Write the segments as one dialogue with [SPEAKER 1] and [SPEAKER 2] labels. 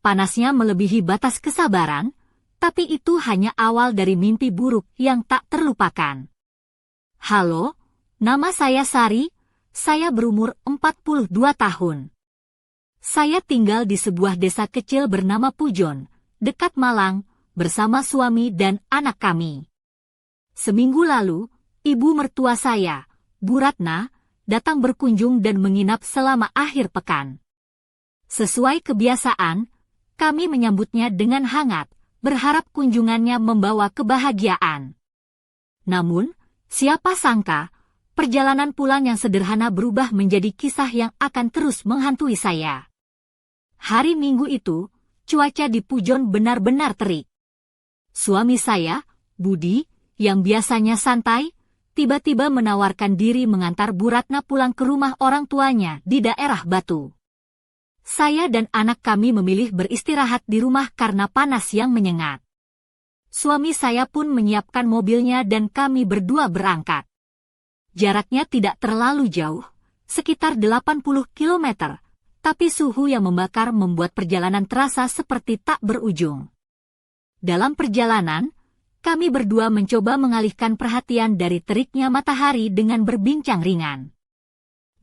[SPEAKER 1] Panasnya melebihi batas kesabaran, tapi itu hanya awal dari mimpi buruk yang tak terlupakan. Halo, nama saya Sari, saya berumur 42 tahun. Saya tinggal di sebuah desa kecil bernama Pujon, dekat Malang, bersama suami dan anak kami. Seminggu lalu, ibu mertua saya, Bu Ratna, datang berkunjung dan menginap selama akhir pekan. Sesuai kebiasaan, kami menyambutnya dengan hangat, berharap kunjungannya membawa kebahagiaan. Namun, siapa sangka, perjalanan pulang yang sederhana berubah menjadi kisah yang akan terus menghantui saya. Hari Minggu itu, cuaca di Pujon benar-benar terik. Suami saya, Budi, yang biasanya santai, tiba-tiba menawarkan diri mengantar Bu Ratna pulang ke rumah orang tuanya di daerah Batu. Saya dan anak kami memilih beristirahat di rumah karena panas yang menyengat. Suami saya pun menyiapkan mobilnya dan kami berdua berangkat. Jaraknya tidak terlalu jauh, sekitar 80 km, tapi suhu yang membakar membuat perjalanan terasa seperti tak berujung. Dalam perjalanan, kami berdua mencoba mengalihkan perhatian dari teriknya matahari dengan berbincang ringan.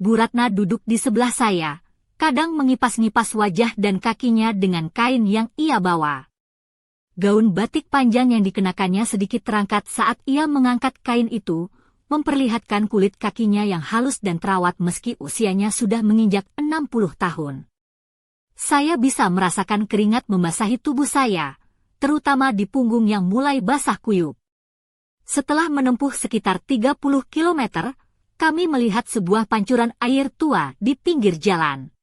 [SPEAKER 1] Bu Ratna duduk di sebelah saya, kadang mengipas-ngipas wajah dan kakinya dengan kain yang ia bawa. Gaun batik panjang yang dikenakannya sedikit terangkat saat ia mengangkat kain itu, memperlihatkan kulit kakinya yang halus dan terawat meski usianya sudah menginjak 60 tahun. Saya bisa merasakan keringat membasahi tubuh saya, terutama di punggung yang mulai basah kuyup. Setelah menempuh sekitar 30 km, kami melihat sebuah pancuran air tua di pinggir jalan.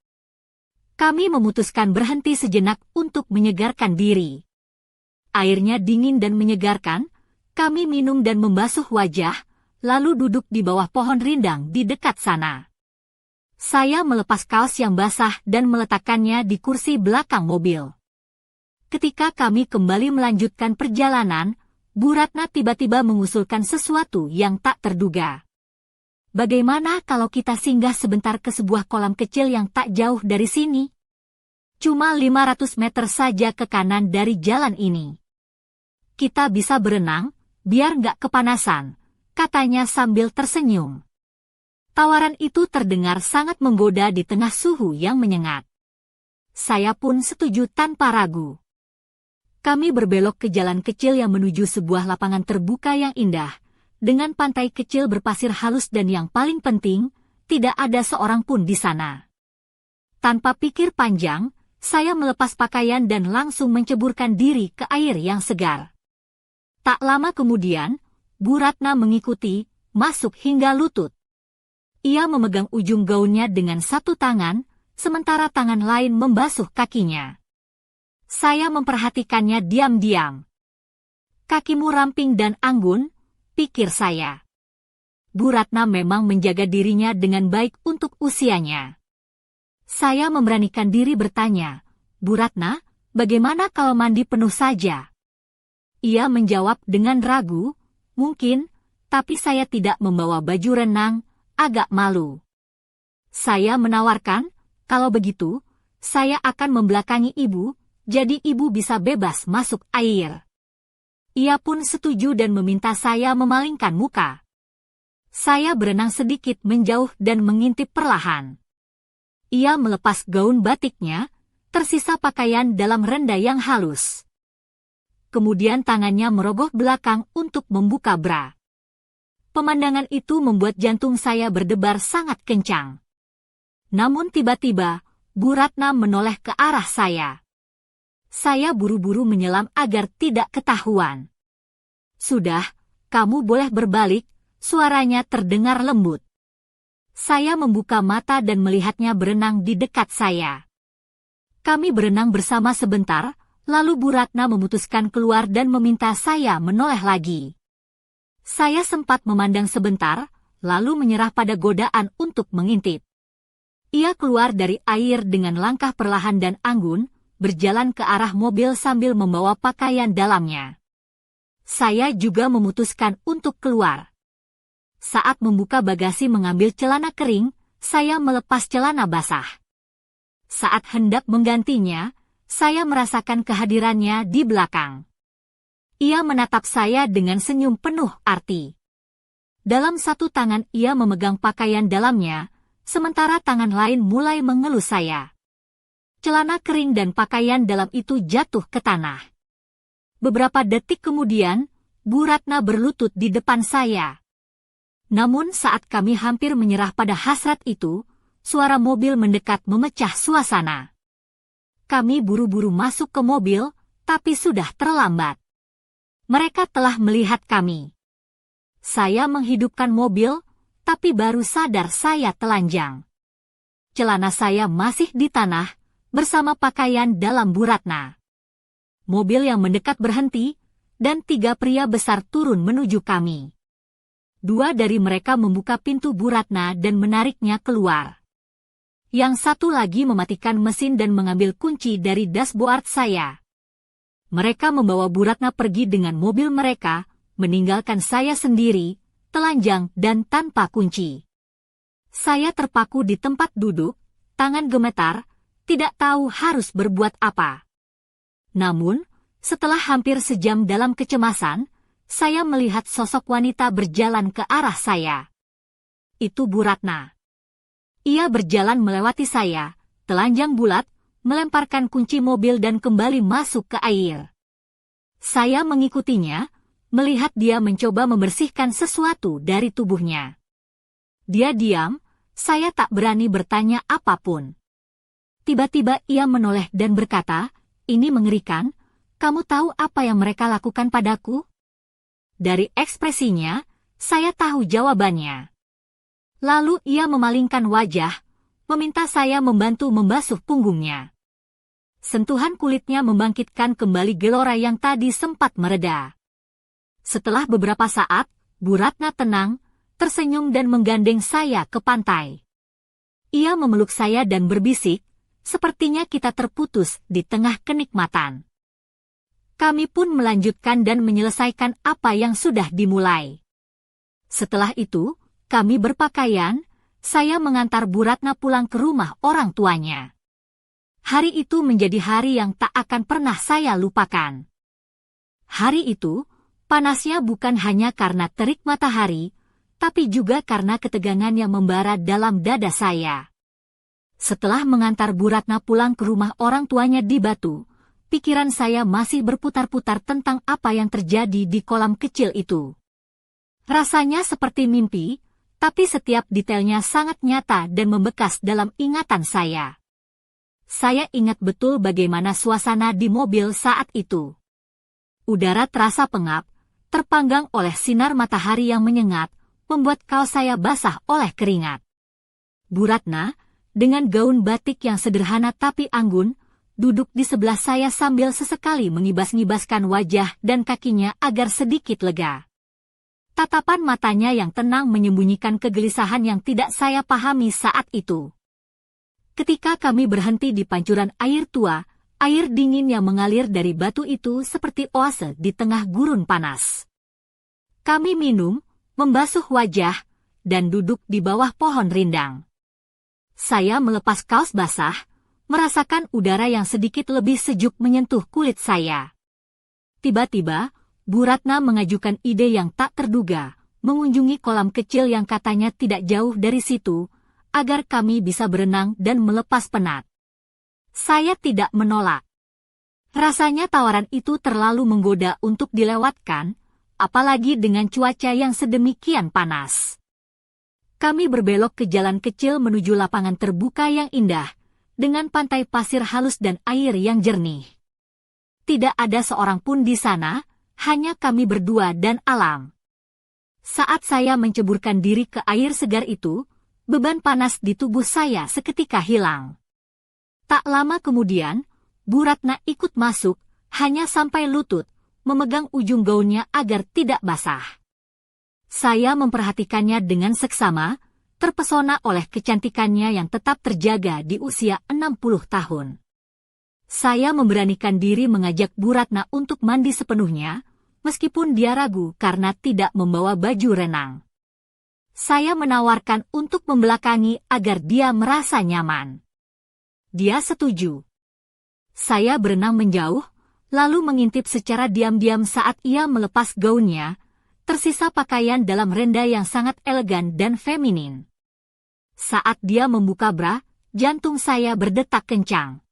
[SPEAKER 1] Kami memutuskan berhenti sejenak untuk menyegarkan diri. Airnya dingin dan menyegarkan, kami minum dan membasuh wajah, lalu duduk di bawah pohon rindang di dekat sana. Saya melepas kaos yang basah dan meletakkannya di kursi belakang mobil. Ketika kami kembali melanjutkan perjalanan, Bu Ratna tiba-tiba mengusulkan sesuatu yang tak terduga. Bagaimana kalau kita singgah sebentar ke sebuah kolam kecil yang tak jauh dari sini? Cuma 500 meter saja ke kanan dari jalan ini. Kita bisa berenang, biar nggak kepanasan, katanya sambil tersenyum. Tawaran itu terdengar sangat menggoda di tengah suhu yang menyengat. Saya pun setuju tanpa ragu. Kami berbelok ke jalan kecil yang menuju sebuah lapangan terbuka yang indah, dengan pantai kecil berpasir halus dan yang paling penting, tidak ada seorang pun di sana. Tanpa pikir panjang, saya melepas pakaian dan langsung menceburkan diri ke air yang segar. Tak lama kemudian, Bu Ratna mengikuti, masuk hingga lutut. Ia memegang ujung gaunnya dengan satu tangan, sementara tangan lain membasuh kakinya. Saya memperhatikannya diam-diam. Kakimu ramping dan anggun, pikir saya. Bu Ratna memang menjaga dirinya dengan baik untuk usianya. Saya memberanikan diri bertanya, Bu Ratna, bagaimana kalau mandi penuh saja? Ia menjawab dengan ragu, mungkin, tapi saya tidak membawa baju renang, agak malu. Saya menawarkan, kalau begitu, saya akan membelakangi ibu, jadi ibu bisa bebas masuk air. Ia pun setuju dan meminta saya memalingkan muka. Saya berenang sedikit menjauh dan mengintip perlahan. Ia melepas gaun batiknya, tersisa pakaian dalam renda yang halus. Kemudian tangannya merogoh belakang untuk membuka bra. Pemandangan itu membuat jantung saya berdebar sangat kencang. Namun tiba-tiba, Bu Ratna menoleh ke arah saya. Saya buru-buru menyelam agar tidak ketahuan. Sudah, kamu boleh berbalik, suaranya terdengar lembut. Saya membuka mata dan melihatnya berenang di dekat saya. Kami berenang bersama sebentar, lalu Bu Ratna memutuskan keluar dan meminta saya menoleh lagi. Saya sempat memandang sebentar, lalu menyerah pada godaan untuk mengintip. Ia keluar dari air dengan langkah perlahan dan anggun, berjalan ke arah mobil sambil membawa pakaian dalamnya. Saya juga memutuskan untuk keluar. Saat membuka bagasi mengambil celana kering, saya melepas celana basah. Saat hendak menggantinya, Saya merasakan kehadirannya di belakang. Ia menatap saya dengan senyum penuh arti. Dalam satu tangan ia memegang pakaian dalamnya, sementara tangan lain mulai mengelus saya. Celana kering dan pakaian dalam itu jatuh ke tanah. Beberapa detik kemudian, Bu Ratna berlutut di depan saya. Namun saat kami hampir menyerah pada hasrat itu, suara mobil mendekat memecah suasana. Kami buru-buru masuk ke mobil, tapi sudah terlambat. Mereka telah melihat kami. Saya menghidupkan mobil, tapi baru sadar saya telanjang. Celana saya masih di tanah, bersama pakaian dalam Bu Ratna. Mobil yang mendekat berhenti, dan 3 pria besar turun menuju kami. 2 dari mereka membuka pintu Bu Ratna dan menariknya keluar. Yang satu lagi mematikan mesin dan mengambil kunci dari dashboard saya. Mereka membawa Bu Ratna pergi dengan mobil mereka, meninggalkan saya sendiri, telanjang dan tanpa kunci. Saya terpaku di tempat duduk, tangan gemetar, tidak tahu harus berbuat apa. Namun, setelah hampir sejam dalam kecemasan, saya melihat sosok wanita berjalan ke arah saya. Itu Bu Ratna. Ia berjalan melewati saya, telanjang bulat, melemparkan kunci mobil dan kembali masuk ke air. Saya mengikutinya, melihat dia mencoba membersihkan sesuatu dari tubuhnya. Dia diam, saya tak berani bertanya apapun. Tiba-tiba ia menoleh dan berkata, "Ini mengerikan, kamu tahu apa yang mereka lakukan padaku?" Dari ekspresinya, saya tahu jawabannya. Lalu ia memalingkan wajah, meminta saya membantu membasuh punggungnya. Sentuhan kulitnya membangkitkan kembali gelora yang tadi sempat mereda. Setelah beberapa saat, Bu Ratna tenang, tersenyum dan menggandeng saya ke pantai. Ia memeluk saya dan berbisik, sepertinya kita terputus di tengah kenikmatan. Kami pun melanjutkan dan menyelesaikan apa yang sudah dimulai. Setelah itu, kami berpakaian, saya mengantar Bu Ratna pulang ke rumah orang tuanya. Hari itu menjadi hari yang tak akan pernah saya lupakan. Hari itu, panasnya bukan hanya karena terik matahari, tapi juga karena ketegangan yang membara dalam dada saya. Setelah mengantar Bu Ratna pulang ke rumah orang tuanya di Batu, pikiran saya masih berputar-putar tentang apa yang terjadi di kolam kecil itu. Rasanya seperti mimpi, tapi setiap detailnya sangat nyata dan membekas dalam ingatan saya. Saya ingat betul bagaimana suasana di mobil saat itu. Udara terasa pengap, terpanggang oleh sinar matahari yang menyengat, membuat kaos saya basah oleh keringat. Bu Ratna, dengan gaun batik yang sederhana tapi anggun, duduk di sebelah saya sambil sesekali mengibas-ngibaskan wajah dan kakinya agar sedikit lega. Tatapan matanya yang tenang menyembunyikan kegelisahan yang tidak saya pahami saat itu. Ketika kami berhenti di pancuran air tua, air dingin yang mengalir dari batu itu seperti oase di tengah gurun panas. Kami minum, membasuh wajah, dan duduk di bawah pohon rindang. Saya melepas kaos basah, merasakan udara yang sedikit lebih sejuk menyentuh kulit saya. Tiba-tiba, Bu Ratna mengajukan ide yang tak terduga, mengunjungi kolam kecil yang katanya tidak jauh dari situ, agar kami bisa berenang dan melepas penat. Saya tidak menolak. Rasanya tawaran itu terlalu menggoda untuk dilewatkan, apalagi dengan cuaca yang sedemikian panas. Kami berbelok ke jalan kecil menuju lapangan terbuka yang indah, dengan pantai pasir halus dan air yang jernih. Tidak ada seorang pun di sana, hanya kami berdua dan alam. Saat saya menceburkan diri ke air segar itu, beban panas di tubuh saya seketika hilang. Tak lama kemudian, Bu Ratna ikut masuk, hanya sampai lutut, memegang ujung gaunnya agar tidak basah. Saya memperhatikannya dengan seksama, terpesona oleh kecantikannya yang tetap terjaga di usia 60 tahun. Saya memberanikan diri mengajak Bu Ratna untuk mandi sepenuhnya, meskipun dia ragu karena tidak membawa baju renang. Saya menawarkan untuk membelakangi agar dia merasa nyaman. Dia setuju. Saya berenang menjauh, lalu mengintip secara diam-diam saat ia melepas gaunnya, tersisa pakaian dalam renda yang sangat elegan dan feminin. Saat dia membuka bra, jantung saya berdetak kencang.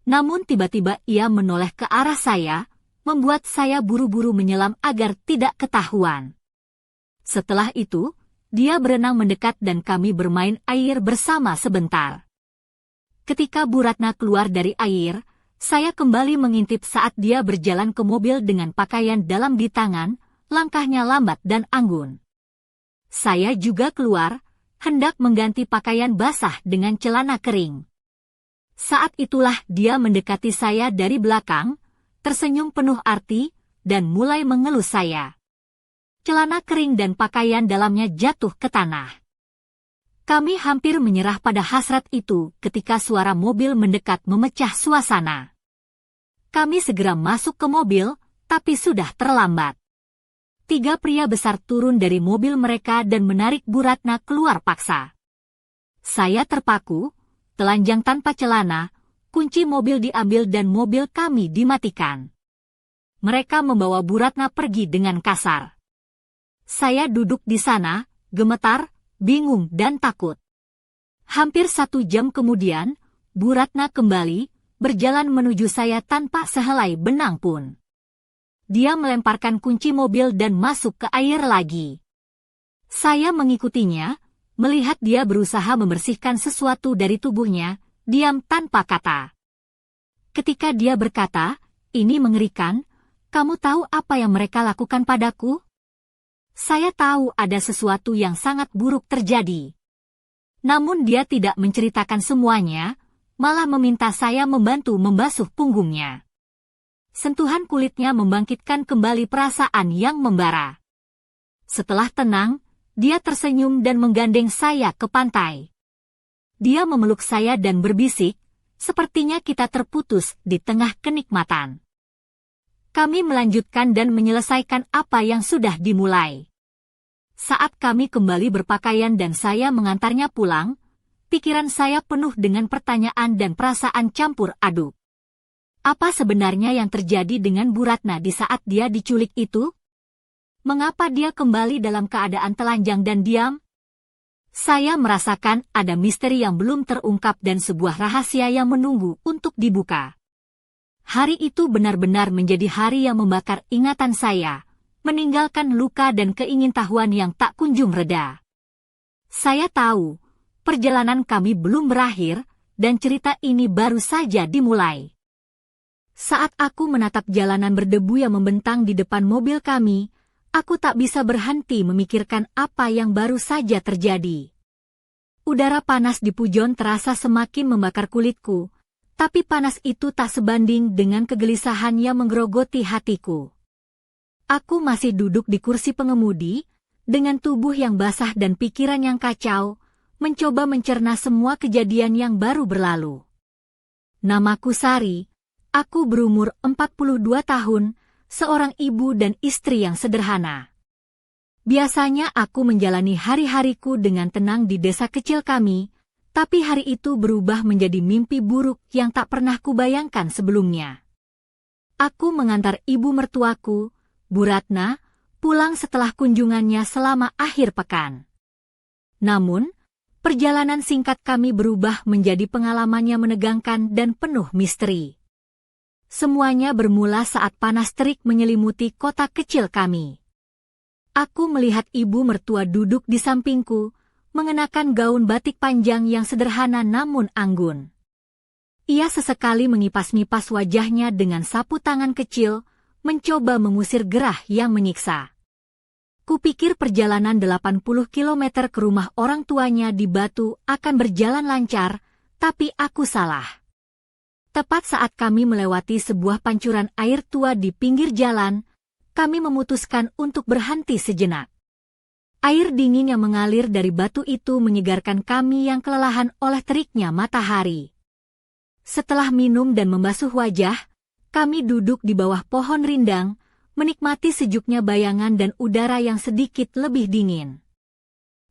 [SPEAKER 1] Namun tiba-tiba ia menoleh ke arah saya, membuat saya buru-buru menyelam agar tidak ketahuan. Setelah itu, dia berenang mendekat dan kami bermain air bersama sebentar. Ketika Bu Ratna keluar dari air, saya kembali mengintip saat dia berjalan ke mobil dengan pakaian dalam di tangan, langkahnya lambat dan anggun. Saya juga keluar, hendak mengganti pakaian basah dengan celana kering. Saat itulah dia mendekati saya dari belakang, tersenyum penuh arti, dan mulai mengelus saya. Celana kering dan pakaian dalamnya jatuh ke tanah. Kami hampir menyerah pada hasrat itu ketika suara mobil mendekat memecah suasana. Kami segera masuk ke mobil, tapi sudah terlambat. 3 pria besar turun dari mobil mereka dan menarik Bu Ratna keluar paksa. Saya terpaku, telanjang tanpa celana, kunci mobil diambil dan mobil kami dimatikan. Mereka membawa Bu Ratna pergi dengan kasar. Saya duduk di sana, gemetar, bingung dan takut. Hampir 1 jam kemudian, Bu Ratna kembali, berjalan menuju saya tanpa sehelai benang pun. Dia melemparkan kunci mobil dan masuk ke air lagi. Saya mengikutinya, melihat dia berusaha membersihkan sesuatu dari tubuhnya, diam tanpa kata. Ketika dia berkata, "Ini mengerikan, kamu tahu apa yang mereka lakukan padaku?" Saya tahu ada sesuatu yang sangat buruk terjadi. Namun dia tidak menceritakan semuanya, malah meminta saya membantu membasuh punggungnya. Sentuhan kulitnya membangkitkan kembali perasaan yang membara. Setelah tenang, dia tersenyum dan menggandeng saya ke pantai. Dia memeluk saya dan berbisik, sepertinya kita terputus di tengah kenikmatan. Kami melanjutkan dan menyelesaikan apa yang sudah dimulai. Saat kami kembali berpakaian dan saya mengantarnya pulang, pikiran saya penuh dengan pertanyaan dan perasaan campur aduk. Apa sebenarnya yang terjadi dengan Bu Ratna di saat dia diculik itu? Mengapa dia kembali dalam keadaan telanjang dan diam? Saya merasakan ada misteri yang belum terungkap dan sebuah rahasia yang menunggu untuk dibuka. Hari itu benar-benar menjadi hari yang membakar ingatan saya, meninggalkan luka dan keingintahuan yang tak kunjung reda. Saya tahu, perjalanan kami belum berakhir, dan cerita ini baru saja dimulai. Saat aku menatap jalanan berdebu yang membentang di depan mobil kami, aku tak bisa berhenti memikirkan apa yang baru saja terjadi. Udara panas di Pujon terasa semakin membakar kulitku, tapi panas itu tak sebanding dengan kegelisahan yang menggerogoti hatiku. Aku masih duduk di kursi pengemudi, dengan tubuh yang basah dan pikiran yang kacau, mencoba mencerna semua kejadian yang baru berlalu. Namaku Sari. Aku berumur 42 tahun, seorang ibu dan istri yang sederhana. Biasanya aku menjalani hari-hariku dengan tenang di desa kecil kami, tapi hari itu berubah menjadi mimpi buruk yang tak pernah kubayangkan sebelumnya. Aku mengantar ibu mertuaku, Bu Ratna, pulang setelah kunjungannya selama akhir pekan. Namun, perjalanan singkat kami berubah menjadi pengalaman yang menegangkan dan penuh misteri. Semuanya bermula saat panas terik menyelimuti kota kecil kami. Aku melihat ibu mertua duduk di sampingku, mengenakan gaun batik panjang yang sederhana namun anggun. Ia sesekali mengipas-ngipas wajahnya dengan sapu tangan kecil, mencoba mengusir gerah yang menyiksa. Kupikir perjalanan 80 km ke rumah orang tuanya di Batu akan berjalan lancar, tapi aku salah. Tepat saat kami melewati sebuah pancuran air tua di pinggir jalan, kami memutuskan untuk berhenti sejenak. Air dingin yang mengalir dari batu itu menyegarkan kami yang kelelahan oleh teriknya matahari. Setelah minum dan membasuh wajah, kami duduk di bawah pohon rindang, menikmati sejuknya bayangan dan udara yang sedikit lebih dingin.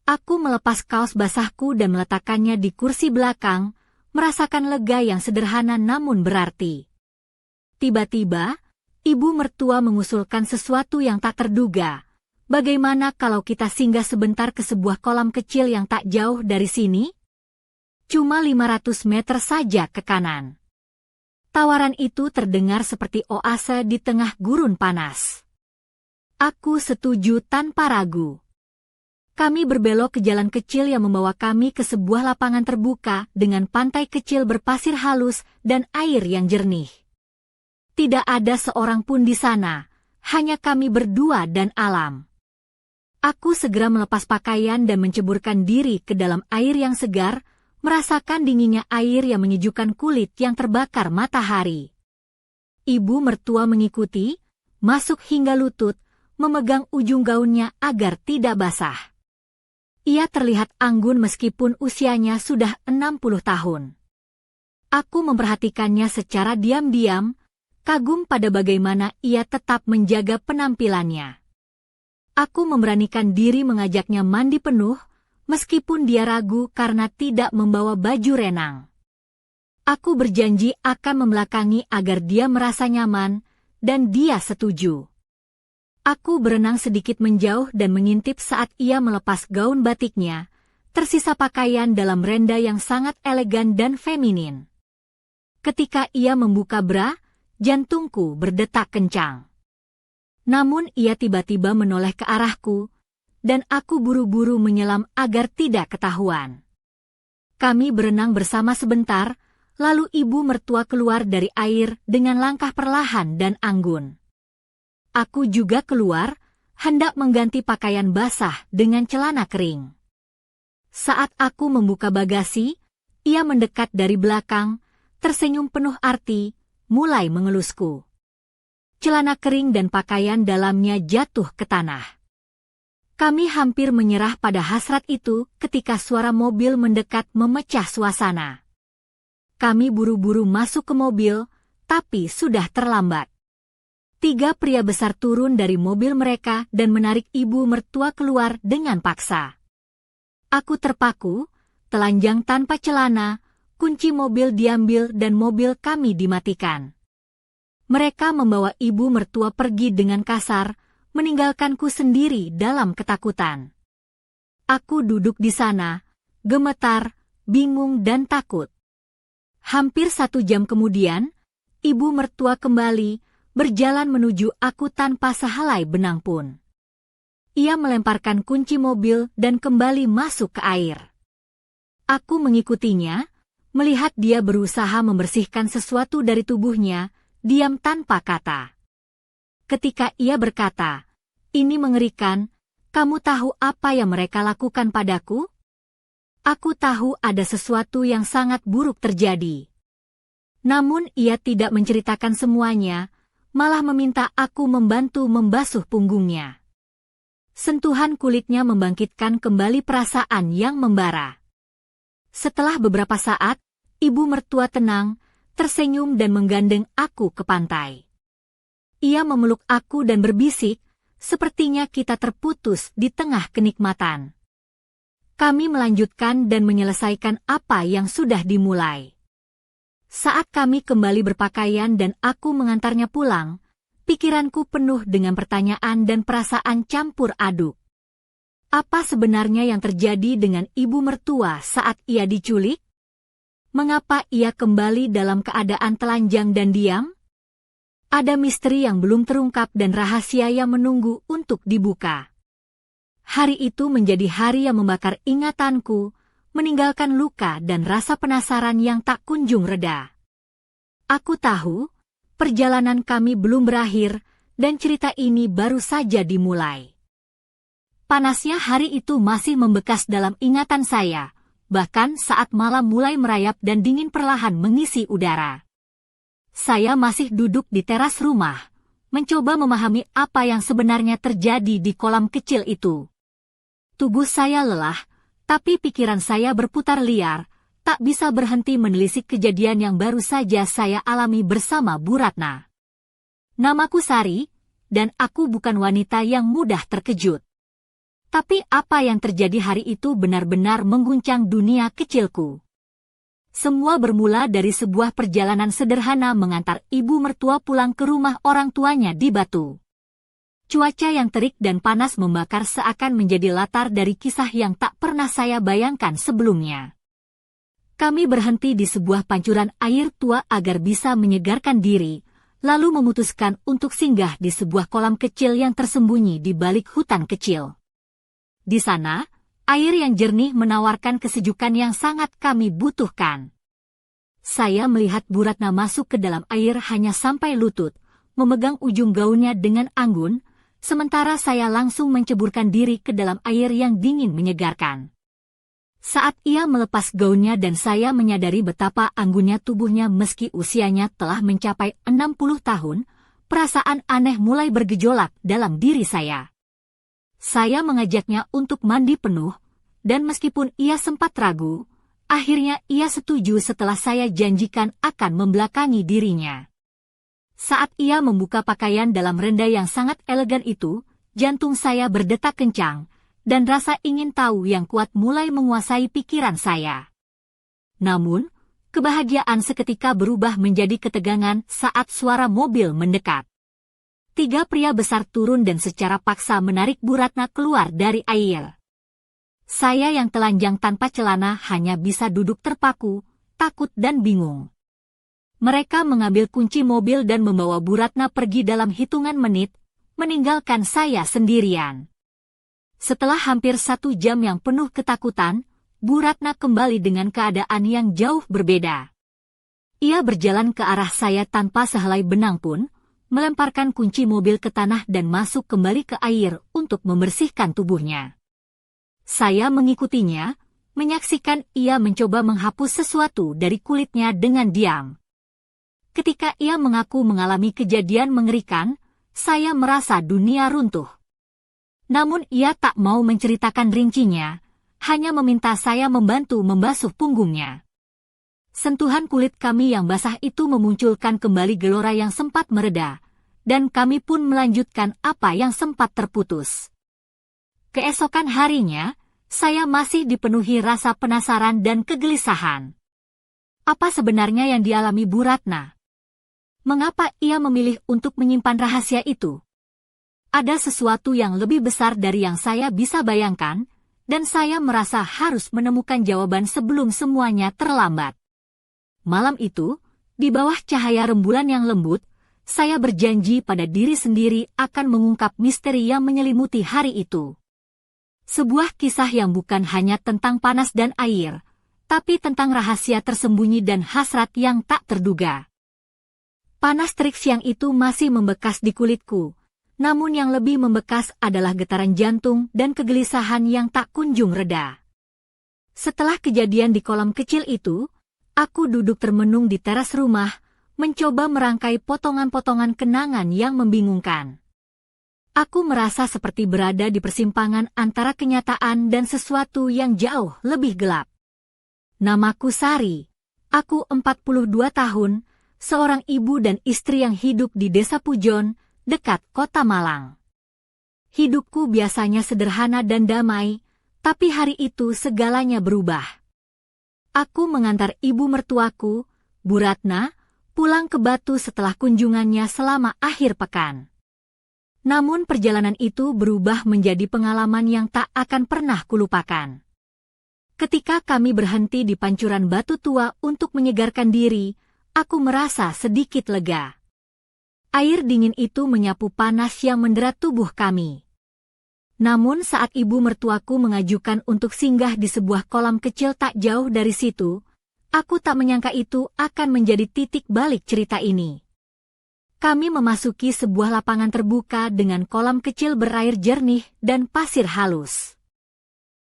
[SPEAKER 1] Aku melepas kaos basahku dan meletakkannya di kursi belakang, merasakan lega yang sederhana namun berarti. Tiba-tiba, ibu mertua mengusulkan sesuatu yang tak terduga. Bagaimana kalau kita singgah sebentar ke sebuah kolam kecil yang tak jauh dari sini? Cuma 500 meter saja ke kanan. Tawaran itu terdengar seperti oase di tengah gurun panas. Aku setuju tanpa ragu. Kami berbelok ke jalan kecil yang membawa kami ke sebuah lapangan terbuka dengan pantai kecil berpasir halus dan air yang jernih. Tidak ada seorang pun di sana, hanya kami berdua dan alam. Aku segera melepas pakaian dan menceburkan diri ke dalam air yang segar, merasakan dinginnya air yang menyejukkan kulit yang terbakar matahari. Ibu mertua mengikuti, masuk hingga lutut, memegang ujung gaunnya agar tidak basah. Ia terlihat anggun meskipun usianya sudah 60 tahun. Aku memperhatikannya secara diam-diam, kagum pada bagaimana ia tetap menjaga penampilannya. Aku memberanikan diri mengajaknya mandi penuh, meskipun dia ragu karena tidak membawa baju renang. Aku berjanji akan membelakangi agar dia merasa nyaman, dan dia setuju. Aku berenang sedikit menjauh dan mengintip saat ia melepas gaun batiknya, tersisa pakaian dalam renda yang sangat elegan dan feminin. Ketika ia membuka bra, jantungku berdetak kencang. Namun ia tiba-tiba menoleh ke arahku, dan aku buru-buru menyelam agar tidak ketahuan. Kami berenang bersama sebentar, lalu ibu mertua keluar dari air dengan langkah perlahan dan anggun. Aku juga keluar, hendak mengganti pakaian basah dengan celana kering. Saat aku membuka bagasi, ia mendekat dari belakang, tersenyum penuh arti, mulai mengelusku. Celana kering dan pakaian dalamnya jatuh ke tanah. Kami hampir menyerah pada hasrat itu ketika suara mobil mendekat memecah suasana. Kami buru-buru masuk ke mobil, tapi sudah terlambat. 3 pria besar turun dari mobil mereka dan menarik ibu mertua keluar dengan paksa. Aku terpaku, telanjang tanpa celana, kunci mobil diambil dan mobil kami dimatikan. Mereka membawa ibu mertua pergi dengan kasar, meninggalkanku sendiri dalam ketakutan. Aku duduk di sana, gemetar, bingung dan takut. Hampir 1 jam kemudian, ibu mertua kembali, berjalan menuju aku tanpa sehelai benang pun. Ia melemparkan kunci mobil dan kembali masuk ke air. Aku mengikutinya, melihat dia berusaha membersihkan sesuatu dari tubuhnya, diam tanpa kata. Ketika ia berkata, "Ini mengerikan, kamu tahu apa yang mereka lakukan padaku?" Aku tahu ada sesuatu yang sangat buruk terjadi. Namun ia tidak menceritakan semuanya, malah meminta aku membantu membasuh punggungnya. Sentuhan kulitnya membangkitkan kembali perasaan yang membara. Setelah beberapa saat, ibu mertua tenang, tersenyum dan menggandeng aku ke pantai. Ia memeluk aku dan berbisik, sepertinya kita terputus di tengah kenikmatan. Kami melanjutkan dan menyelesaikan apa yang sudah dimulai. Saat kami kembali berpakaian dan aku mengantarnya pulang, pikiranku penuh dengan pertanyaan dan perasaan campur aduk. Apa sebenarnya yang terjadi dengan ibu mertua saat ia diculik? Mengapa ia kembali dalam keadaan telanjang dan diam? Ada misteri yang belum terungkap dan rahasia yang menunggu untuk dibuka. Hari itu menjadi hari yang membakar ingatanku, meninggalkan luka dan rasa penasaran yang tak kunjung reda. Aku tahu, perjalanan kami belum berakhir, dan cerita ini baru saja dimulai. Panasnya hari itu masih membekas dalam ingatan saya, bahkan saat malam mulai merayap dan dingin perlahan mengisi udara. Saya masih duduk di teras rumah, mencoba memahami apa yang sebenarnya terjadi di kolam kecil itu. Tubuh saya lelah, tapi pikiran saya berputar liar, tak bisa berhenti menelisik kejadian yang baru saja saya alami bersama Bu Ratna. Namaku Sari, dan aku bukan wanita yang mudah terkejut. Tapi apa yang terjadi hari itu benar-benar mengguncang dunia kecilku. Semua bermula dari sebuah perjalanan sederhana mengantar ibu mertua pulang ke rumah orang tuanya di Batu. Cuaca yang terik dan panas membakar seakan menjadi latar dari kisah yang tak pernah saya bayangkan sebelumnya. Kami berhenti di sebuah pancuran air tua agar bisa menyegarkan diri, lalu memutuskan untuk singgah di sebuah kolam kecil yang tersembunyi di balik hutan kecil. Di sana, air yang jernih menawarkan kesejukan yang sangat kami butuhkan. Saya melihat Bu Ratna masuk ke dalam air hanya sampai lutut, memegang ujung gaunnya dengan anggun, sementara saya langsung menceburkan diri ke dalam air yang dingin menyegarkan. Saat ia melepas gaunnya dan saya menyadari betapa anggunnya tubuhnya meski usianya telah mencapai 60 tahun, perasaan aneh mulai bergejolak dalam diri saya. Saya mengajaknya untuk mandi penuh, dan meskipun ia sempat ragu, akhirnya ia setuju setelah saya janjikan akan membelakangi dirinya. Saat ia membuka pakaian dalam renda yang sangat elegan itu, jantung saya berdetak kencang, dan rasa ingin tahu yang kuat mulai menguasai pikiran saya. Namun, kebahagiaan seketika berubah menjadi ketegangan saat suara mobil mendekat. 3 pria besar turun dan secara paksa menarik Bu Ratna keluar dari air. Saya yang telanjang tanpa celana hanya bisa duduk terpaku, takut dan bingung. Mereka mengambil kunci mobil dan membawa Bu Ratna pergi dalam hitungan menit, meninggalkan saya sendirian. Setelah hampir 1 jam yang penuh ketakutan, Bu Ratna kembali dengan keadaan yang jauh berbeda. Ia berjalan ke arah saya tanpa sehelai benang pun, melemparkan kunci mobil ke tanah dan masuk kembali ke air untuk membersihkan tubuhnya. Saya mengikutinya, menyaksikan ia mencoba menghapus sesuatu dari kulitnya dengan diam. Ketika ia mengaku mengalami kejadian mengerikan, saya merasa dunia runtuh. Namun ia tak mau menceritakan rincinya, hanya meminta saya membantu membasuh punggungnya. Sentuhan kulit kami yang basah itu memunculkan kembali gelora yang sempat mereda, dan kami pun melanjutkan apa yang sempat terputus. Keesokan harinya, saya masih dipenuhi rasa penasaran dan kegelisahan. Apa sebenarnya yang dialami Bu Ratna? Mengapa ia memilih untuk menyimpan rahasia itu? Ada sesuatu yang lebih besar dari yang saya bisa bayangkan, dan saya merasa harus menemukan jawaban sebelum semuanya terlambat. Malam itu, di bawah cahaya rembulan yang lembut, saya berjanji pada diri sendiri akan mengungkap misteri yang menyelimuti hari itu. Sebuah kisah yang bukan hanya tentang panas dan air, tapi tentang rahasia tersembunyi dan hasrat yang tak terduga. Panas terik siang itu masih membekas di kulitku. Namun yang lebih membekas adalah getaran jantung dan kegelisahan yang tak kunjung reda. Setelah kejadian di kolam kecil itu, aku duduk termenung di teras rumah, mencoba merangkai potongan-potongan kenangan yang membingungkan. Aku merasa seperti berada di persimpangan antara kenyataan dan sesuatu yang jauh lebih gelap. Namaku Sari. Aku 42 tahun, seorang ibu dan istri yang hidup di Desa Pujon, dekat kota Malang. Hidupku biasanya sederhana dan damai, tapi hari itu segalanya berubah. Aku mengantar ibu mertuaku, Bu Ratna, pulang ke Batu setelah kunjungannya selama akhir pekan. Namun perjalanan itu berubah menjadi pengalaman yang tak akan pernah kulupakan. Ketika kami berhenti di pancuran batu tua untuk menyegarkan diri, aku merasa sedikit lega. Air dingin itu menyapu panas yang menderat tubuh kami. Namun saat ibu mertuaku mengajukan untuk singgah di sebuah kolam kecil tak jauh dari situ, aku tak menyangka itu akan menjadi titik balik cerita ini. Kami memasuki sebuah lapangan terbuka dengan kolam kecil berair jernih dan pasir halus.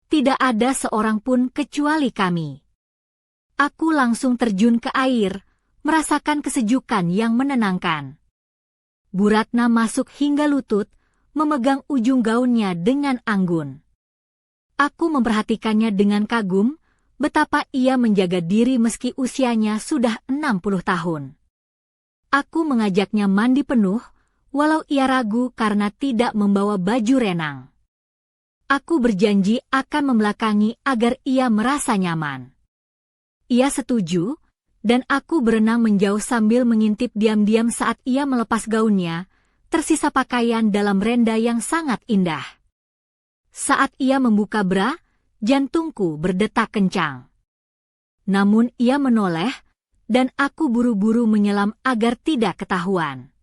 [SPEAKER 1] Tidak ada seorang pun kecuali kami. Aku langsung terjun ke air, merasakan kesejukan yang menenangkan. Bu Ratna masuk hingga lutut, memegang ujung gaunnya dengan anggun. Aku memperhatikannya dengan kagum, betapa ia menjaga diri meski usianya sudah 60 tahun. Aku mengajaknya mandi penuh, walau ia ragu karena tidak membawa baju renang. Aku berjanji akan membelakangi agar ia merasa nyaman. Ia setuju, dan aku berenang menjauh sambil mengintip diam-diam saat ia melepas gaunnya, tersisa pakaian dalam renda yang sangat indah. Saat ia membuka bra, jantungku berdetak kencang. Namun ia menoleh, dan aku buru-buru menyelam agar tidak ketahuan.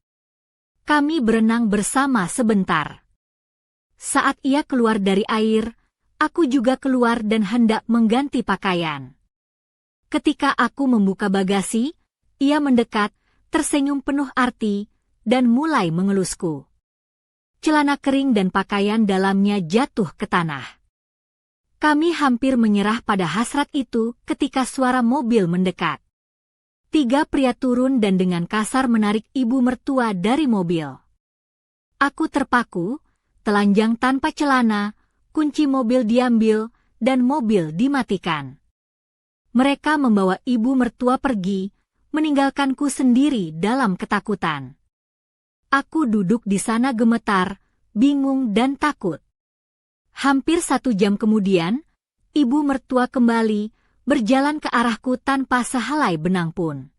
[SPEAKER 1] Kami berenang bersama sebentar. Saat ia keluar dari air, aku juga keluar dan hendak mengganti pakaian. Ketika aku membuka bagasi, ia mendekat, tersenyum penuh arti, dan mulai mengelusku. Celana kering dan pakaian dalamnya jatuh ke tanah. Kami hampir menyerah pada hasrat itu ketika suara mobil mendekat. 3 pria turun dan dengan kasar menarik ibu mertua dari mobil. Aku terpaku, telanjang tanpa celana, kunci mobil diambil, dan mobil dimatikan. Mereka membawa ibu mertua pergi, meninggalkanku sendiri dalam ketakutan. Aku duduk di sana gemetar, bingung dan takut. Hampir 1 jam kemudian, ibu mertua kembali, berjalan ke arahku tanpa sehelai benang pun.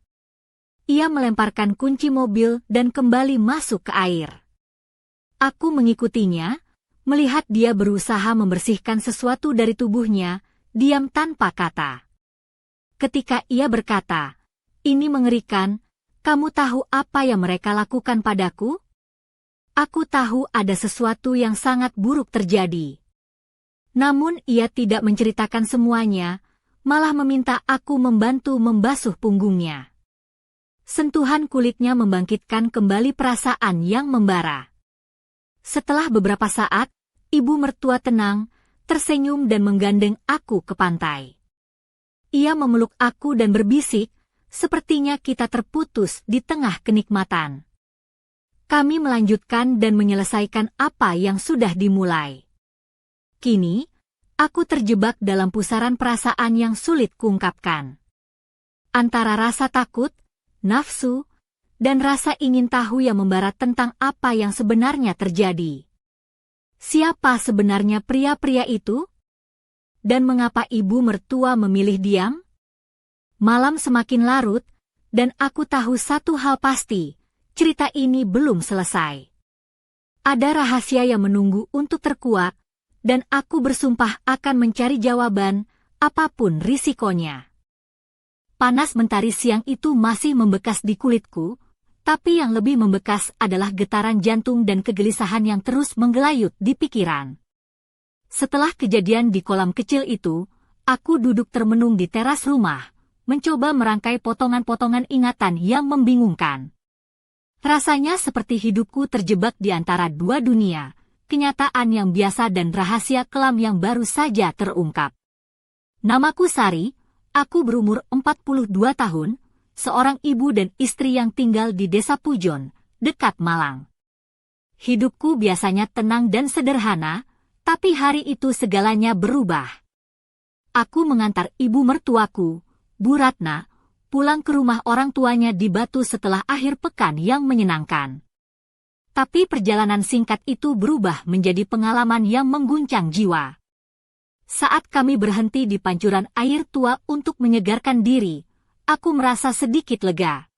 [SPEAKER 1] Ia melemparkan kunci mobil dan kembali masuk ke air. Aku mengikutinya, melihat dia berusaha membersihkan sesuatu dari tubuhnya, diam tanpa kata. Ketika ia berkata, "Ini mengerikan, kamu tahu apa yang mereka lakukan padaku?" Aku tahu ada sesuatu yang sangat buruk terjadi. Namun ia tidak menceritakan semuanya, malah meminta aku membantu membasuh punggungnya. Sentuhan kulitnya membangkitkan kembali perasaan yang membara. Setelah beberapa saat, ibu mertua tenang, tersenyum dan menggandeng aku ke pantai. Ia memeluk aku dan berbisik, sepertinya kita terputus di tengah kenikmatan. Kami melanjutkan dan menyelesaikan apa yang sudah dimulai. Kini, aku terjebak dalam pusaran perasaan yang sulit kuungkapkan. Antara rasa takut, nafsu, dan rasa ingin tahu yang membara tentang apa yang sebenarnya terjadi. Siapa sebenarnya pria-pria itu? Dan mengapa ibu mertua memilih diam? Malam semakin larut, dan aku tahu satu hal pasti, cerita ini belum selesai. Ada rahasia yang menunggu untuk terkuak, dan aku bersumpah akan mencari jawaban, apapun risikonya. Panas mentari siang itu masih membekas di kulitku, tapi yang lebih membekas adalah getaran jantung dan kegelisahan yang terus menggelayut di pikiran. Setelah kejadian di kolam kecil itu, aku duduk termenung di teras rumah, mencoba merangkai potongan-potongan ingatan yang membingungkan. Rasanya seperti hidupku terjebak di antara 2 dunia, kenyataan yang biasa dan rahasia kelam yang baru saja terungkap. Namaku Sari, aku berumur 42 tahun, seorang ibu dan istri yang tinggal di Desa Pujon, dekat Malang. Hidupku biasanya tenang dan sederhana, tapi hari itu segalanya berubah. Aku mengantar ibu mertuaku, Bu Ratna, pulang ke rumah orang tuanya di Batu setelah akhir pekan yang menyenangkan. Tapi perjalanan singkat itu berubah menjadi pengalaman yang mengguncang jiwa. Saat kami berhenti di pancuran air tua untuk menyegarkan diri, aku merasa sedikit lega.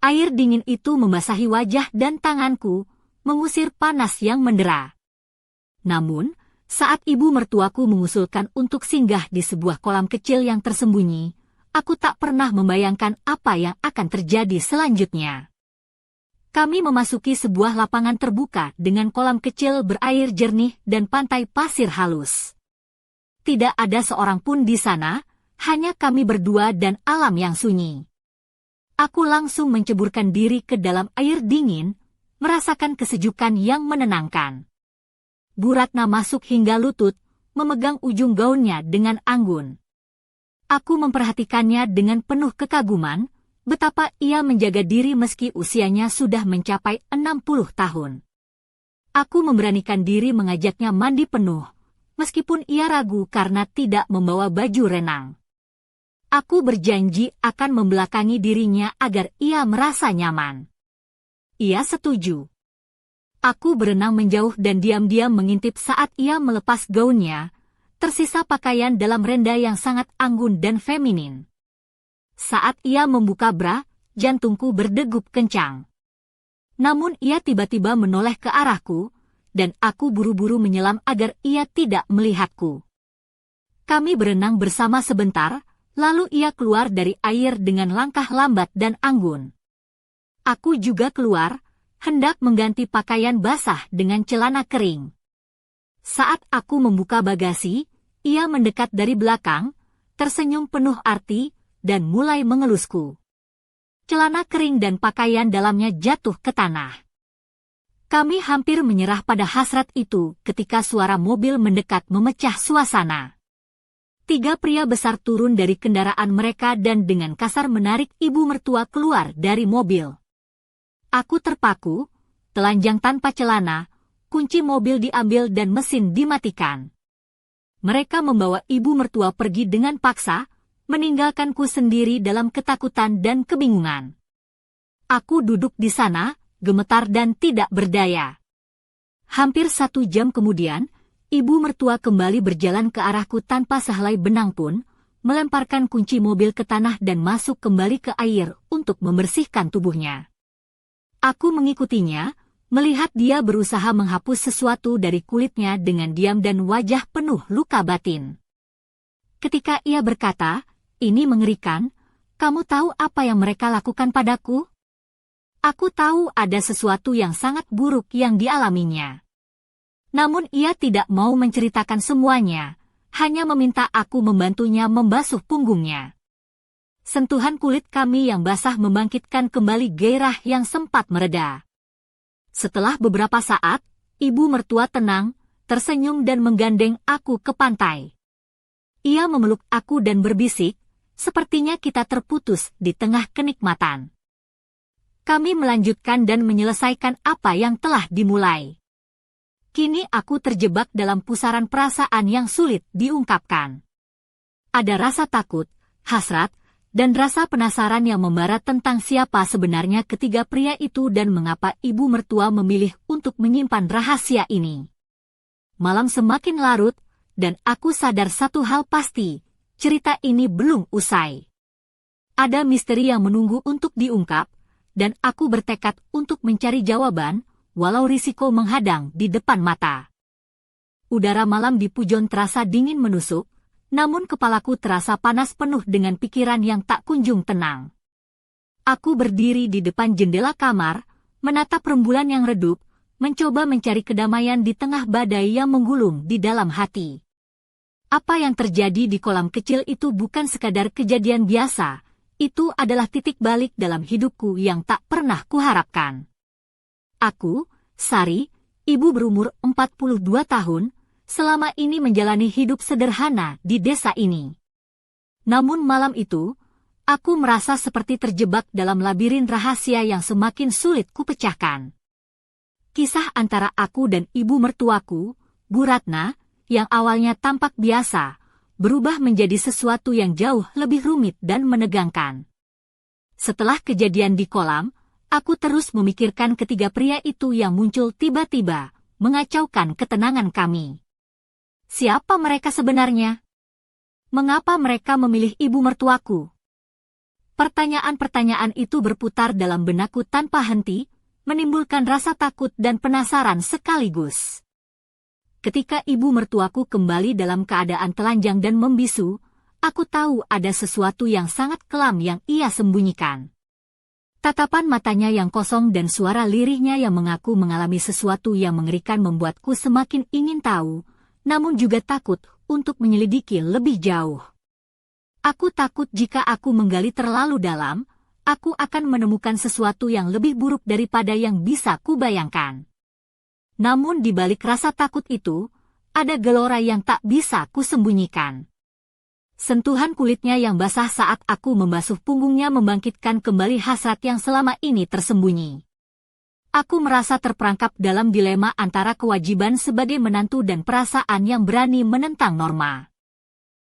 [SPEAKER 1] Air dingin itu membasahi wajah dan tanganku, mengusir panas yang mendera. Namun, saat ibu mertuaku mengusulkan untuk singgah di sebuah kolam kecil yang tersembunyi, aku tak pernah membayangkan apa yang akan terjadi selanjutnya. Kami memasuki sebuah lapangan terbuka dengan kolam kecil berair jernih dan pantai pasir halus. Tidak ada seorang pun di sana, hanya kami berdua dan alam yang sunyi. Aku langsung menceburkan diri ke dalam air dingin, merasakan kesejukan yang menenangkan. Bu Ratna masuk hingga lutut, memegang ujung gaunnya dengan anggun. Aku memperhatikannya dengan penuh kekaguman, betapa ia menjaga diri meski usianya sudah mencapai 60 tahun. Aku memberanikan diri mengajaknya mandi penuh, meskipun ia ragu karena tidak membawa baju renang. Aku berjanji akan membelakangi dirinya agar ia merasa nyaman. Ia setuju. Aku berenang menjauh dan diam-diam mengintip saat ia melepas gaunnya, tersisa pakaian dalam renda yang sangat anggun dan feminin. Saat ia membuka bra, jantungku berdegup kencang. Namun ia tiba-tiba menoleh ke arahku, dan aku buru-buru menyelam agar ia tidak melihatku. Kami berenang bersama sebentar, lalu ia keluar dari air dengan langkah lambat dan anggun. Aku juga keluar, hendak mengganti pakaian basah dengan celana kering. Saat aku membuka bagasi, ia mendekat dari belakang, tersenyum penuh arti, dan mulai mengelusku. Celana kering dan pakaian dalamnya jatuh ke tanah. Kami hampir menyerah pada hasrat itu ketika suara mobil mendekat memecah suasana. 3 pria besar turun dari kendaraan mereka dan dengan kasar menarik ibu mertua keluar dari mobil. Aku terpaku, telanjang tanpa celana, kunci mobil diambil dan mesin dimatikan. Mereka membawa ibu mertua pergi dengan paksa, meninggalkanku sendiri dalam ketakutan dan kebingungan. Aku duduk di sana, gemetar dan tidak berdaya. Hampir 1 jam kemudian, ibu mertua kembali berjalan ke arahku tanpa sehelai benang pun, melemparkan kunci mobil ke tanah dan masuk kembali ke air untuk membersihkan tubuhnya. Aku mengikutinya, melihat dia berusaha menghapus sesuatu dari kulitnya dengan diam dan wajah penuh luka batin. Ketika ia berkata, "Ini mengerikan, kamu tahu apa yang mereka lakukan padaku?" Aku tahu ada sesuatu yang sangat buruk yang dialaminya. Namun ia tidak mau menceritakan semuanya, hanya meminta aku membantunya membasuh punggungnya. Sentuhan kulit kami yang basah membangkitkan kembali gairah yang sempat mereda. Setelah beberapa saat, ibu mertua tenang, tersenyum dan menggandeng aku ke pantai. Ia memeluk aku dan berbisik, sepertinya kita terputus di tengah kenikmatan. Kami melanjutkan dan menyelesaikan apa yang telah dimulai. Kini aku terjebak dalam pusaran perasaan yang sulit diungkapkan. Ada rasa takut, hasrat, dan rasa penasaran yang membara tentang siapa sebenarnya ketiga pria itu dan mengapa ibu mertua memilih untuk menyimpan rahasia ini. Malam semakin larut, dan aku sadar satu hal pasti, cerita ini belum usai. Ada misteri yang menunggu untuk diungkap, dan aku bertekad untuk mencari jawaban, walau risiko menghadang di depan mata. Udara malam di Pujon terasa dingin menusuk, namun kepalaku terasa panas penuh dengan pikiran yang tak kunjung tenang. Aku berdiri di depan jendela kamar, menatap rembulan yang redup, mencoba mencari kedamaian di tengah badai yang menggulung di dalam hati. Apa yang terjadi di kolam kecil itu bukan sekadar kejadian biasa, itu adalah titik balik dalam hidupku yang tak pernah kuharapkan. Aku, Sari, ibu berumur 42 tahun, selama ini menjalani hidup sederhana di desa ini. Namun malam itu, aku merasa seperti terjebak dalam labirin rahasia yang semakin sulit kupecahkan. Kisah antara aku dan ibu mertuaku, Bu Ratna, yang awalnya tampak biasa, berubah menjadi sesuatu yang jauh lebih rumit dan menegangkan. Setelah kejadian di kolam, aku terus memikirkan ketiga pria itu yang muncul tiba-tiba, mengacaukan ketenangan kami. Siapa mereka sebenarnya? Mengapa mereka memilih ibu mertuaku? Pertanyaan-pertanyaan itu berputar dalam benakku tanpa henti, menimbulkan rasa takut dan penasaran sekaligus. Ketika ibu mertuaku kembali dalam keadaan telanjang dan membisu, aku tahu ada sesuatu yang sangat kelam yang ia sembunyikan. Tatapan matanya yang kosong dan suara lirihnya yang mengaku mengalami sesuatu yang mengerikan membuatku semakin ingin tahu, namun juga takut untuk menyelidiki lebih jauh. Aku takut jika aku menggali terlalu dalam, aku akan menemukan sesuatu yang lebih buruk daripada yang bisa kubayangkan. Namun di balik rasa takut itu, ada gelora yang tak bisa kusembunyikan. Sentuhan kulitnya yang basah saat aku membasuh punggungnya membangkitkan kembali hasrat yang selama ini tersembunyi. Aku merasa terperangkap dalam dilema antara kewajiban sebagai menantu dan perasaan yang berani menentang norma.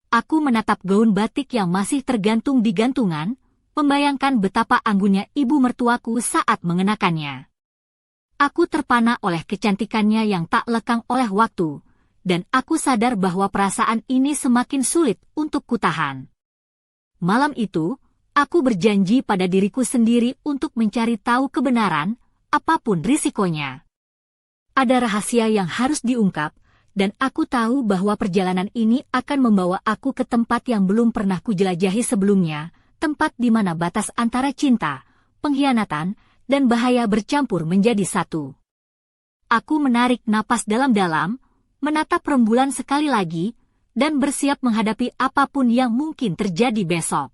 [SPEAKER 1] Aku menatap gaun batik yang masih tergantung di gantungan, membayangkan betapa anggunnya ibu mertuaku saat mengenakannya. Aku terpana oleh kecantikannya yang tak lekang oleh waktu, dan aku sadar bahwa perasaan ini semakin sulit untuk kutahan. Malam itu, Aku berjanji pada diriku sendiri untuk mencari tahu kebenaran, apapun risikonya. Ada rahasia yang harus diungkap, dan aku tahu bahwa perjalanan ini akan membawa aku ke tempat yang belum pernah kujelajahi sebelumnya, tempat di mana batas antara cinta, pengkhianatan, dan bahaya bercampur menjadi satu. Aku menarik napas dalam-dalam, menatap rembulan sekali lagi, dan bersiap menghadapi apapun yang mungkin terjadi besok.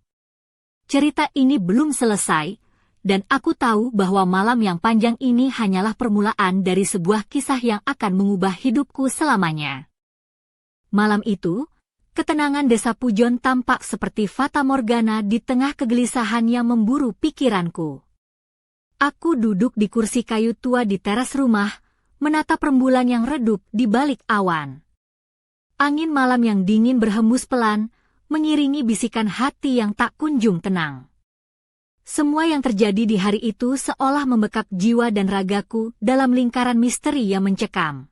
[SPEAKER 1] Cerita ini belum selesai, dan aku tahu bahwa malam yang panjang ini hanyalah permulaan dari sebuah kisah yang akan mengubah hidupku selamanya. Malam itu, ketenangan desa Pujon tampak seperti fata morgana di tengah kegelisahan yang memburu pikiranku. Aku duduk di kursi kayu tua di teras rumah, menatap rembulan yang redup di balik awan. Angin malam yang dingin berhembus pelan, mengiringi bisikan hati yang tak kunjung tenang. Semua yang terjadi di hari itu seolah membekap jiwa dan ragaku dalam lingkaran misteri yang mencekam.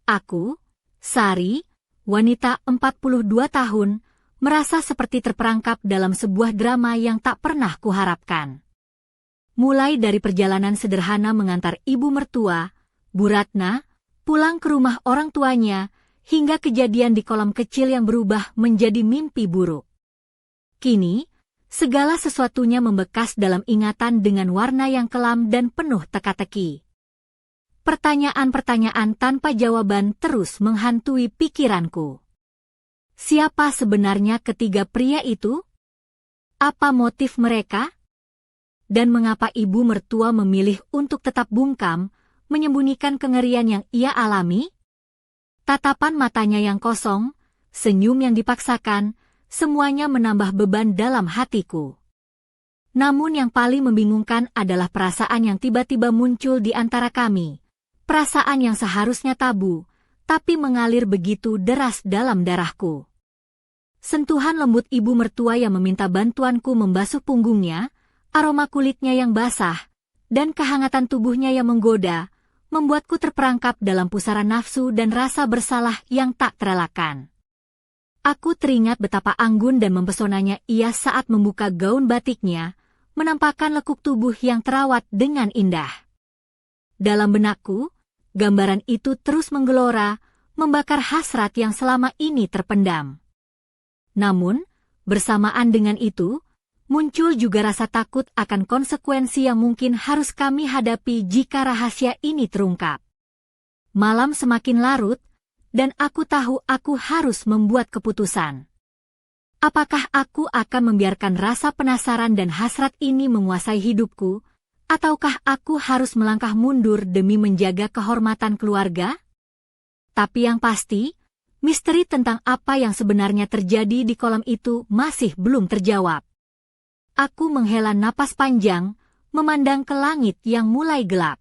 [SPEAKER 1] Aku, Sari, wanita 42 tahun, merasa seperti terperangkap dalam sebuah drama yang tak pernah kuharapkan. Mulai dari perjalanan sederhana mengantar ibu mertua, Bu Ratna, pulang ke rumah orang tuanya, hingga kejadian di kolam kecil yang berubah menjadi mimpi buruk. Kini, segala sesuatunya membekas dalam ingatan dengan warna yang kelam dan penuh teka-teki. Pertanyaan-pertanyaan tanpa jawaban terus menghantui pikiranku. Siapa sebenarnya ketiga pria itu? Apa motif mereka? Dan mengapa ibu mertua memilih untuk tetap bungkam, menyembunyikan kengerian yang ia alami? Tatapan matanya yang kosong, senyum yang dipaksakan, semuanya menambah beban dalam hatiku. Namun yang paling membingungkan adalah perasaan yang tiba-tiba muncul di antara kami. Perasaan yang seharusnya tabu, tapi mengalir begitu deras dalam darahku. Sentuhan lembut ibu mertua yang meminta bantuanku membasuh punggungnya, aroma kulitnya yang basah, dan kehangatan tubuhnya yang menggoda, membuatku terperangkap dalam pusaran nafsu dan rasa bersalah yang tak terelakkan. Aku teringat betapa anggun dan mempesonanya ia saat membuka gaun batiknya, menampakkan lekuk tubuh yang terawat dengan indah. Dalam benakku, gambaran itu terus menggelora, membakar hasrat yang selama ini terpendam. Namun, bersamaan dengan itu, muncul juga rasa takut akan konsekuensi yang mungkin harus kami hadapi jika rahasia ini terungkap. Malam semakin larut, dan aku tahu aku harus membuat keputusan. Apakah aku akan membiarkan rasa penasaran dan hasrat ini menguasai hidupku, ataukah aku harus melangkah mundur demi menjaga kehormatan keluarga? Tapi yang pasti, misteri tentang apa yang sebenarnya terjadi di kolam itu masih belum terjawab. Aku menghela napas panjang, memandang ke langit yang mulai gelap.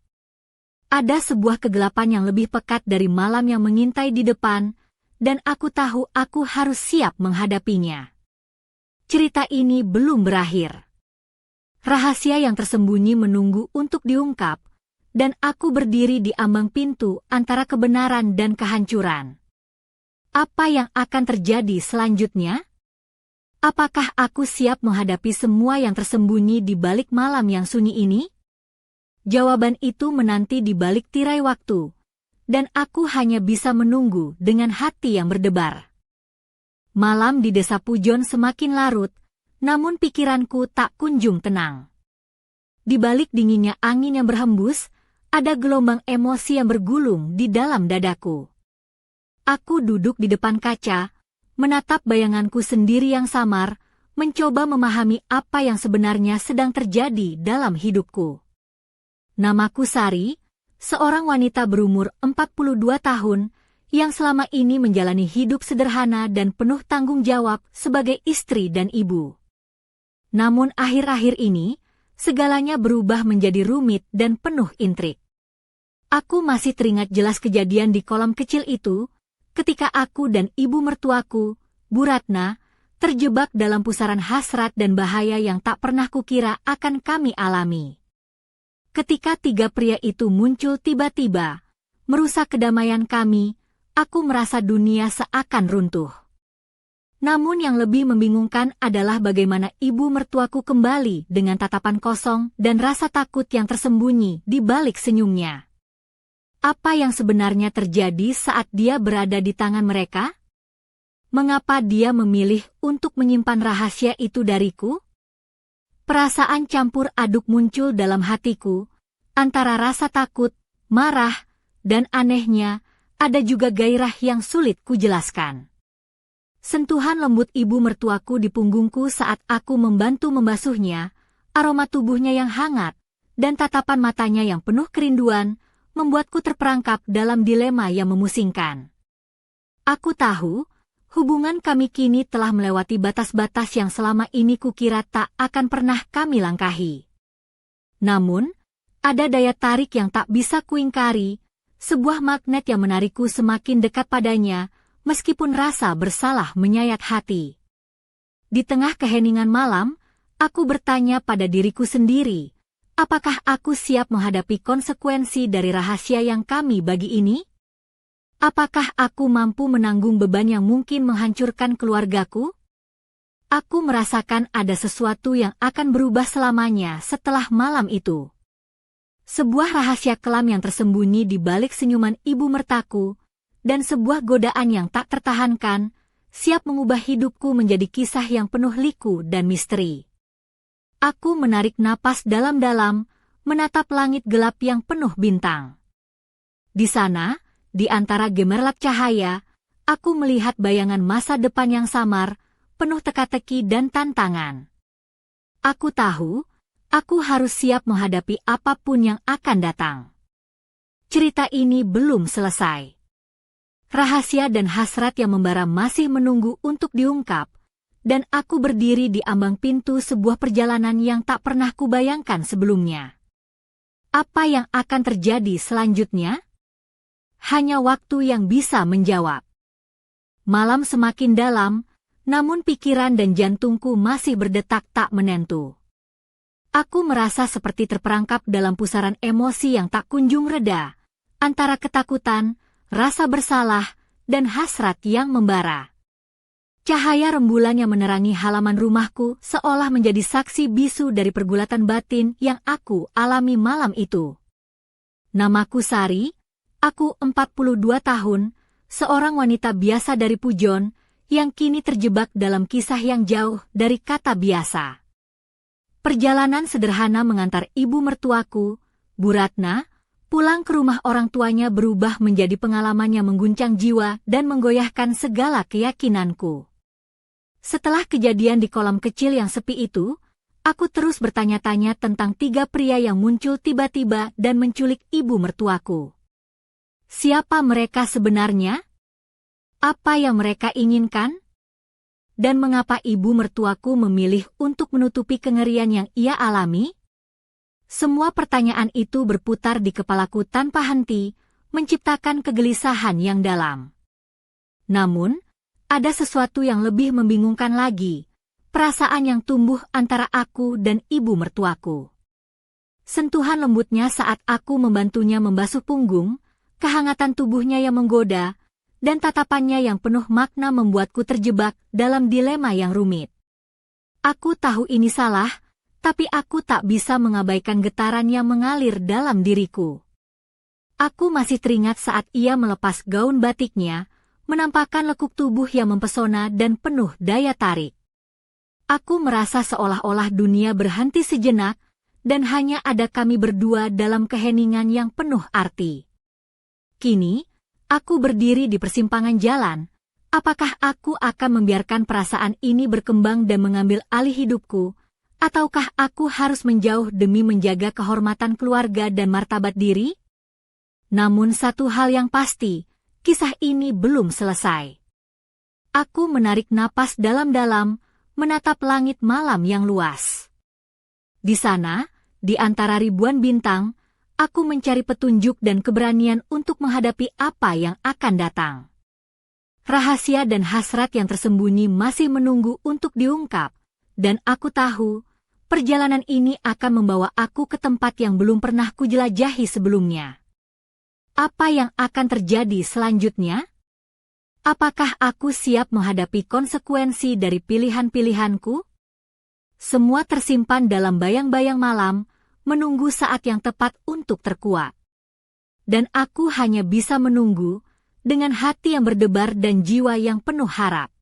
[SPEAKER 1] Ada sebuah kegelapan yang lebih pekat dari malam yang mengintai di depan, dan aku tahu aku harus siap menghadapinya. Cerita ini belum berakhir. Rahasia yang tersembunyi menunggu untuk diungkap, dan aku berdiri di ambang pintu antara kebenaran dan kehancuran. Apa yang akan terjadi selanjutnya? Apakah aku siap menghadapi semua yang tersembunyi di balik malam yang sunyi ini? Jawaban itu menanti di balik tirai waktu, dan aku hanya bisa menunggu dengan hati yang berdebar. Malam di desa Pujon semakin larut, namun pikiranku tak kunjung tenang. Di balik dinginnya angin yang berhembus, ada gelombang emosi yang bergulung di dalam dadaku. Aku duduk di depan kaca, menatap bayanganku sendiri yang samar, mencoba memahami apa yang sebenarnya sedang terjadi dalam hidupku. Namaku Sari, seorang wanita berumur 42 tahun, yang selama ini menjalani hidup sederhana dan penuh tanggung jawab sebagai istri dan ibu. Namun akhir-akhir ini, segalanya berubah menjadi rumit dan penuh intrik. Aku masih teringat jelas kejadian di kolam kecil itu, ketika aku dan ibu mertuaku, Bu Ratna, terjebak dalam pusaran hasrat dan bahaya yang tak pernah kukira akan kami alami. Ketika tiga pria itu muncul tiba-tiba, merusak kedamaian kami, aku merasa dunia seakan runtuh. Namun yang lebih membingungkan adalah bagaimana ibu mertuaku kembali dengan tatapan kosong dan rasa takut yang tersembunyi di balik senyumnya. Apa yang sebenarnya terjadi saat dia berada di tangan mereka? Mengapa dia memilih untuk menyimpan rahasia itu dariku? Perasaan campur aduk muncul dalam hatiku, antara rasa takut, marah, dan anehnya, ada juga gairah yang sulit kujelaskan. Sentuhan lembut ibu mertuaku di punggungku saat aku membantu membasuhnya, aroma tubuhnya yang hangat, dan tatapan matanya yang penuh kerinduan, membuatku terperangkap dalam dilema yang memusingkan. Aku tahu, hubungan kami kini telah melewati batas-batas yang selama ini kukira tak akan pernah kami langkahi. Namun, ada daya tarik yang tak bisa kuingkari, sebuah magnet yang menarikku semakin dekat padanya, meskipun rasa bersalah menyayat hati. Di tengah keheningan malam, aku bertanya pada diriku sendiri, apakah aku siap menghadapi konsekuensi dari rahasia yang kami bagi ini? Apakah aku mampu menanggung beban yang mungkin menghancurkan keluargaku? Aku merasakan ada sesuatu yang akan berubah selamanya setelah malam itu. Sebuah rahasia kelam yang tersembunyi di balik senyuman ibu mertaku, dan sebuah godaan yang tak tertahankan, siap mengubah hidupku menjadi kisah yang penuh liku dan misteri. Aku menarik napas dalam-dalam, menatap langit gelap yang penuh bintang. Di sana, di antara gemerlap cahaya, aku melihat bayangan masa depan yang samar, penuh teka-teki dan tantangan. Aku tahu, aku harus siap menghadapi apapun yang akan datang. Cerita ini belum selesai. Rahasia dan hasrat yang membara masih menunggu untuk diungkap, dan aku berdiri di ambang pintu sebuah perjalanan yang tak pernah kubayangkan sebelumnya. Apa yang akan terjadi selanjutnya? Hanya waktu yang bisa menjawab. Malam semakin dalam, namun pikiran dan jantungku masih berdetak tak menentu. Aku merasa seperti terperangkap dalam pusaran emosi yang tak kunjung reda, antara ketakutan, rasa bersalah, dan hasrat yang membara. Cahaya rembulan yang menerangi halaman rumahku seolah menjadi saksi bisu dari pergulatan batin yang aku alami malam itu. Namaku Sari, aku 42 tahun, seorang wanita biasa dari Pujon, yang kini terjebak dalam kisah yang jauh dari kata biasa. Perjalanan sederhana mengantar ibu mertuaku, Bu Ratna, pulang ke rumah orang tuanya berubah menjadi pengalaman yang mengguncang jiwa dan menggoyahkan segala keyakinanku. Setelah kejadian di kolam kecil yang sepi itu, aku terus bertanya-tanya tentang 3 pria yang muncul tiba-tiba dan menculik ibu mertuaku. Siapa mereka sebenarnya? Apa yang mereka inginkan? Dan mengapa ibu mertuaku memilih untuk menutupi kengerian yang ia alami? Semua pertanyaan itu berputar di kepalaku tanpa henti, menciptakan kegelisahan yang dalam. Namun, ada sesuatu yang lebih membingungkan lagi, perasaan yang tumbuh antara aku dan ibu mertuaku. Sentuhan lembutnya saat aku membantunya membasuh punggung, kehangatan tubuhnya yang menggoda, dan tatapannya yang penuh makna membuatku terjebak dalam dilema yang rumit. Aku tahu ini salah, tapi aku tak bisa mengabaikan getaran yang mengalir dalam diriku. Aku masih teringat saat ia melepas gaun batiknya, menampakkan lekuk tubuh yang mempesona dan penuh daya tarik. Aku merasa seolah-olah dunia berhenti sejenak, dan hanya ada kami berdua dalam keheningan yang penuh arti. Kini, aku berdiri di persimpangan jalan. Apakah aku akan membiarkan perasaan ini berkembang dan mengambil alih hidupku, ataukah aku harus menjauh demi menjaga kehormatan keluarga dan martabat diri? Namun satu hal yang pasti, kisah ini belum selesai. Aku menarik napas dalam-dalam, menatap langit malam yang luas. Di sana, di antara ribuan bintang, aku mencari petunjuk dan keberanian untuk menghadapi apa yang akan datang. Rahasia dan hasrat yang tersembunyi masih menunggu untuk diungkap, dan aku tahu, perjalanan ini akan membawa aku ke tempat yang belum pernah kujelajahi sebelumnya. Apa yang akan terjadi selanjutnya? Apakah aku siap menghadapi konsekuensi dari pilihan-pilihanku? Semua tersimpan dalam bayang-bayang malam, menunggu saat yang tepat untuk terkuak. Dan aku hanya bisa menunggu, dengan hati yang berdebar dan jiwa yang penuh harap.